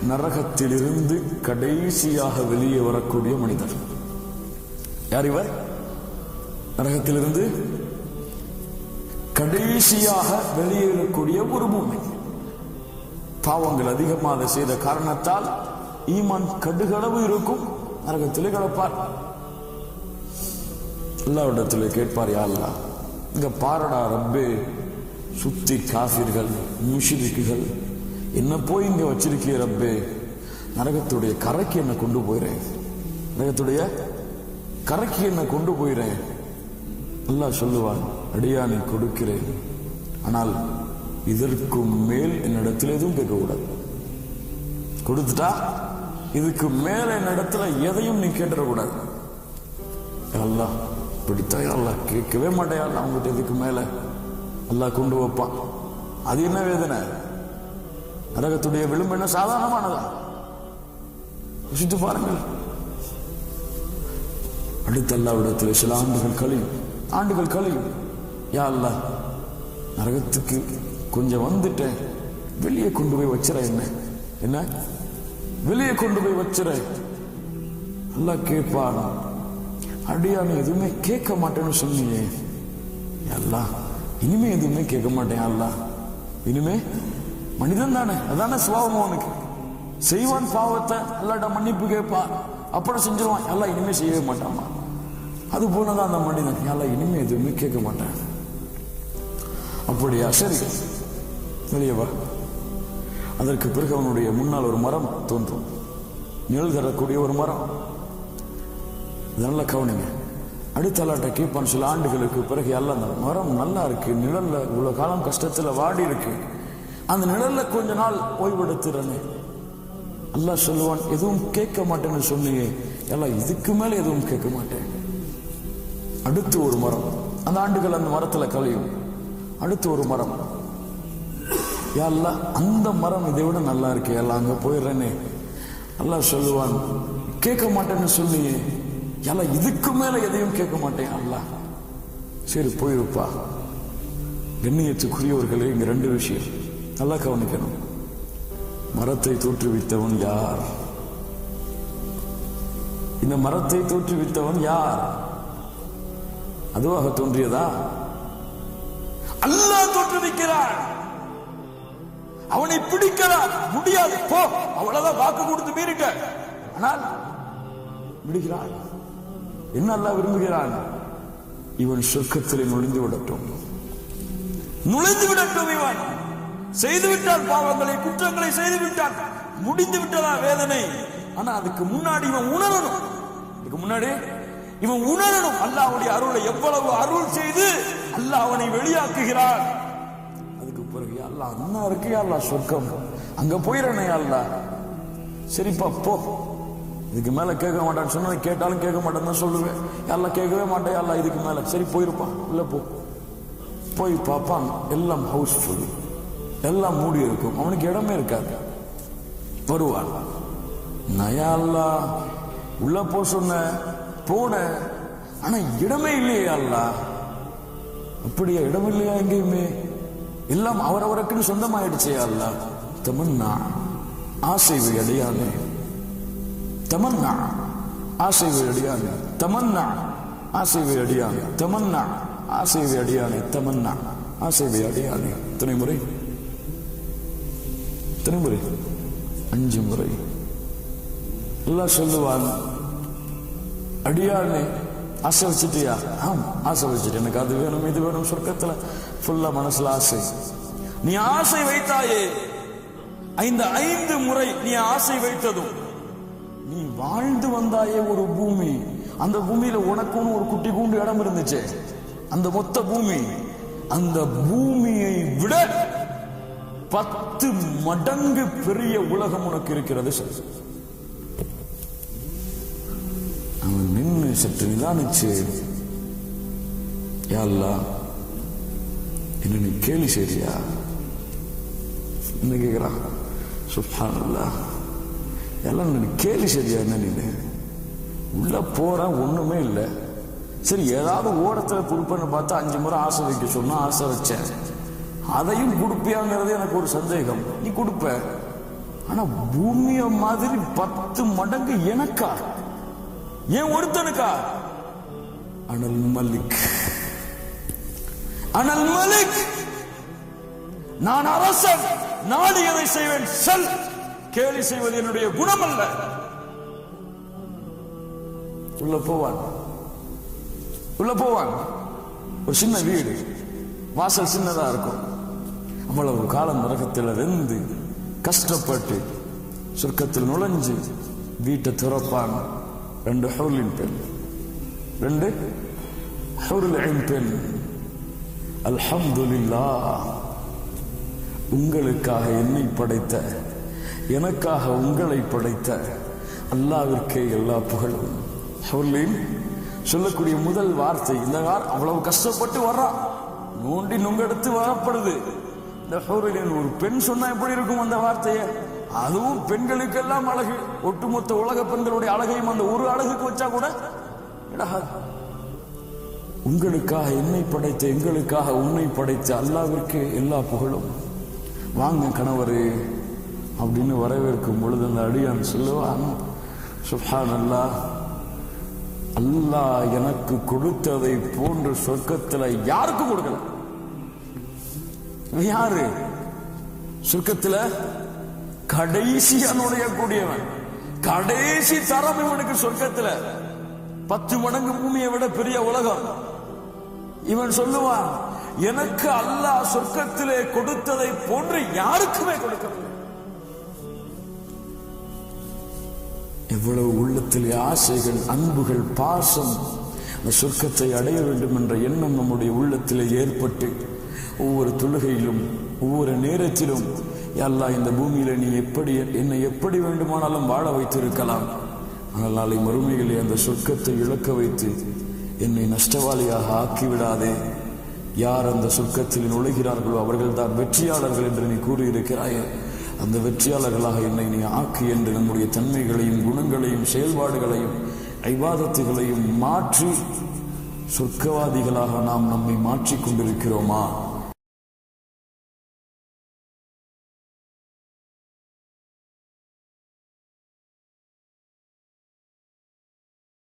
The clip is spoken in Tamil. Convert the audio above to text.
நரகத்திலிருந்து கடைசியாக வெளியே வரக்கூடிய மனிதர் யார் இவர்? நரகத்திலிருந்து கடைசியாக வெளியேறக்கூடிய ஒரு பூமி. பாவங்கள் அதிகமாக செய்த காரணத்தால் ஈமான் கடுகளவு இருக்கும், நரகத்திலே கிடப்பார். எல்லாவிடத்திலே கேட்பார், யா அல்லாஹ் இங்க பாரடா ரப்பே, சுத்தி காஃபிர்கள் முஷ்ரிக்குகள், என்ன போய் இங்க வச்சிருக்கிய ரப்பே, நரகத்துடைய கரைக்கு என்ன கொண்டு போயிறேன், நரகத்துடைய கரைக்கு என்ன கொண்டு போயிறேன். அல்லாஹ் சொல்லுவான், அடியானை கொடுக்கிறேன், ஆனால் இதற்கு மேல் என்னிடத்தில் எதுவும் கேட்கக்கூடாது. கொடுத்துட்டா இதுக்கு மேல என்னிடத்துல எதையும் நீ கேட்டுறக்கூடாது. அல்லாஹ் பிடித்தா அல்லாஹ் கேட்கவே மாட்டேன், அல்லாஹ் அவங்ககிட்ட இதுக்கு மேல அல்லாஹ் கொண்டு வைப்பான். அது என்ன வேதனை? நரகத்துடைய விளிம்பு என்ன சாதாரணமானதா? யோசித்து பாருங்கள். அடுத்த அல்லாஹ்விடத்தில் சில ஆண்டுகள் கழியும். யா அல்லாஹ் நரகத்துக்கு கொஞ்சம் வந்துட்டேன், வெளியே கொண்டு போய் வச்சிட, என்ன வெளியே கொண்டு போய் வச்சிட. அல்லாஹ் கேட்பான், அடியானு எதுவுமே கேட்க மாட்டேன்னு சொன்னியே, அல்லாஹ் இனிமே எதுவுமே கேட்க மாட்டேன். அல்லாஹ் இனிமே மனிதன் தானே, அதான சுபாவம் அவனுக்கு. செய்வான் பாவத்தை, அல்லாட்ட மன்னிப்பு கேட்பான், அப்புறம் செஞ்சிருவான். அல்லாஹ் இனிமே செய்யவே மாட்டாமா. அது போலதான் அந்த மனிதன், அல்லாஹ் இனிமே எதுவுமே கேட்க மாட்டேன். அப்படியா, சரி வெளியே வா. அதற்கு பிறகு அவனுடைய முன்னால் ஒரு மரம் தோன்றும், நிழல் தரக்கூடிய ஒரு மரம். நல்ல கவனிங்க. அடுத்த அல்லாட்ட கேட்பான் சில ஆண்டுகளுக்கு பிறகு, எல்லாம் அந்த மரம் நல்லா இருக்கு, நிழல்ல இவ்வளவு காலம் கஷ்டத்துல வாடி இருக்கு, அந்த நிழல்ல கொஞ்ச நாள் ஓய்வெடுத்துறனே. அல்லாஹ் சொல்லுவான், எதுவும் கேட்க மாட்டேன்னு சொன்னியே, எல்லாம் இதுக்கு மேல எதுவும் கேட்க மாட்டேன். அடுத்து ஒரு மரம், அந்த ஆண்டுகள் அந்த மரத்துல கழியும். அடுத்து ஒரு மரம், யா அல்லாஹ் அந்த மரம் இதை விட நல்லா இருக்கு, எல்லாம் அங்க போயிடுறேனே. அல்லாஹ் சொல்லுவான், கேட்க மாட்டேன்னு சொன்னியே, எல்லாம் இதுக்கு மேல எதையும் கேட்க மாட்டேன். அல்லாஹ் சரி போயிருப்பா. கண்ணியத்துக்குரியவர்களே, இங்க ரெண்டு விஷயம் நல்லா கவனிக்கணும். மரத்தை தோற்றுவித்தவன் யார்? இந்த மரத்தை தோற்றுவித்தவன் யார்? அதுவாக தோன்றியதா? அல்லாஹ் தோற்றுவிக்கிறான். அவனை பிடிக்கிறான், முடியாது போ, அவ்வளவுதான், வாக்கு கொடுத்து மீறிட்ட, ஆனால் விடுகிறான். என்ன அல்லாஹ் விரும்புகிறான்? இவன் சொர்க்கத்திலே நுழைந்து விடட்டும். இவன் செய்துவிட்டான், பாவங்களை குற்றங்களை செய்துவிட்டான், முடிந்து விட்டதா வேதனை. ஆனா அதுக்கு முன்னாடி இவன் உணரணும். அல்லாஹ்வுடைய அருளை எவ்வளவு அருள் செய்து அல்லாஹ் அவனை வெளியாக்குகிறான். அதுக்கு பிறகு அல்லாஹ் அண்ணா இருக்கு, அல்லாஹ் சொர்க்கம், அங்க போயிடனே. அல்லாஹ் சரிப்பா போ, இதுக்கு மேல கேட்க மாட்டான்னு சொன்ன, கேட்டாலும் கேட்க மாட்டேன்னு தான் சொல்லுவேன். அல்லாஹ் கேட்கவே மாட்டேன், அல்லாஹ் இதுக்கு மேல சரி போயிருப்பான். இல்ல போய் பார்ப்பான், எல்லாம் ஹவுஸ்ஃபுல், எல்லாம் மூடி இருக்கும், அவனுக்கு இடமே இருக்காது. வருவான், நயா அல்லாஹ் உள்ள போ சொன்ன, போன, ஆனா இடமே இல்லையே. அல்லாஹ் அப்படியா, இடம் இல்லையா எங்கேயுமே? எல்லாம் அவரவருக்குன்னு சொந்தமாயிடுச்சே. அல்லாஹ் தமன்னா ஆசைவை அடையானே, தமன்னா ஆசைவை அடியானே, தமன்னா ஆசைவை அடியானே, தமன்னா ஆசைவை அடியானே, தமன்னா ஆசைவை அடியானே. எத்தனை முறை? 5 முறை. அல்லாஹ் சொல்லுவான், அடியானே ஆசை வச்சுட்டியா? ஆம் ஆசை வச்சுட்டு, எனக்கு அது வேணும் இது வேணும், சொர்க்கத்துல ஃபுல்லா மனசுல ஆசை. நீ ஆசை வைத்தாயே, 5 முறை நீ ஆசை வைத்ததும், நீ வாழ்ந்து வந்தாயே ஒரு பூமி, அந்த பூமியில உனக்குன்னு ஒரு குட்டி கூண்டு இடம் இருந்துச்சு, அந்த மொத்த பூமி, அந்த பூமியை விட 10 மடங்கு பெரிய உலகம் உனக்கு இருக்கிறது. அவன் நின்று சற்று நிதானிச்சு, யா அல்லாஹ் என்ன நீ கேலி சரியா என்ன கேக்குறான்? சுப்ஹானல்லாஹ், எல்லாம் நீ கேலி சரியா? என்ன நீ உள்ள போற ஒண்ணுமே இல்லை, சரி ஏதாவது ஓரத்துல கொடுப்பேன்னு பார்த்தா 5 முறை ஆசை வைக்க சொன்னா ஆசை வச்சேன், அதையும் கொடுப்பியாங்கிறது எனக்கு ஒரு சந்தேகம். நீ கொடுப்ப, ஆனா பூமிய மாதிரி 10 மடங்கு எனக்கா? ஏன் ஒருத்தனுக்கா? அனல் மலிக், அனல் மலிக், நான் அரசன், நாடியதை செய்வேன். செல், கேலி செய்வது என்னுடைய குணம் அல்ல. உள்ள போவான், உள்ள போவான். ஒரு சின்ன வீடு, வாசல் சின்னதா இருக்கும். அவ்வளவு காலம் நரகத்தில் இருந்து கஷ்டப்பட்டு சொர்க்கத்தில் நுழைஞ்சு வீட்டை துறப்பான். 2 ஹூரின் பெண், 2 ஹூரின் பெண். அல்ஹம்துலில்லாஹ், உங்களுக்காக என்னை படைத்த, எனக்காக உங்களை படைத்த அல்லாஹ்விற்கே எல்லா புகழும். ஹூரின் சொல்லக்கூடிய முதல் வார்த்தை இந்த அவ்வளவு கஷ்டப்பட்டு வர்றா, நோண்டி நுங்கெடுத்து வரப்படுது. இந்த ஹூரின் ஒரு பெண் சொன்னா எப்படி இருக்கும் அந்த வார்த்தையை? அதுவும் பெண்களுக்கெல்லாம் அழகு, ஒட்டுமொத்த உலக பெண்களுடைய அழகையும் அந்த ஒரு அழகுக்கு வச்சா கூட உங்களுக்காக என்னை படைத்த, எங்களுக்காக உன்னை படைத்த அல்லாஹ்விற்கு எல்லா புகழும். வாங்க கணவரே அப்படின்னு வரவேற்கும் பொழுது அந்த அடியான் சொல்லுவான், சுப்ஹானல்லாஹ், அல்லாஹ் எனக்கு கொடுத்ததை போன்ற சொர்க்கத்தில் யாருக்கும் கொடுக்கல. யாரு சொர்க்கத்தில் கடைசியா நுழையக்கூடியவன், கடைசி தரம் இவனுக்கு சொர்க்கத்தில் 10 மடங்கு பூமியை விட பெரிய உலகம். இவன் சொல்லுவான், எனக்கு அல்லாஹ் சொர்க்கத்திலே கொடுத்ததை போன்று யாருக்குமே கொடுக்கவில்லை. எவ்வளவு உள்ளத்திலே ஆசைகள், அன்புகள், பாசம், அந்த சொர்க்கத்தை அடைய வேண்டும் என்ற எண்ணம் நம்முடைய உள்ளத்திலே ஏற்பட்டு ஒவ்வொரு தொழுகையிலும் ஒவ்வொரு நேரத்திலும், யா அல்லாஹ், இந்த பூமியில நீ என்னை எப்படி வேண்டுமானாலும் வாழ வைத்திருக்கலாம், ஆனால் நாளை மறுமையிலே அந்த சொர்க்கத்தை இழக்க வைத்து என்னை நஷ்டவாளியாக ஆக்கிவிடாதே. யார் அந்த சொர்க்கத்தில் நுழைகிறார்களோ அவர்கள் தான் வெற்றியாளர்கள் என்று நீ கூறியிருக்கிறாயே, அந்த வெற்றியாளர்களாக என்னை நீ ஆக்கி என்று நம்முடைய தன்மைகளையும் குணங்களையும் செயல்பாடுகளையும் இபாதத்துகளையும் மாற்றி சொர்க்கவாதிகளாக நாம் நம்மை மாற்றிக் கொண்டிருக்கிறோமா?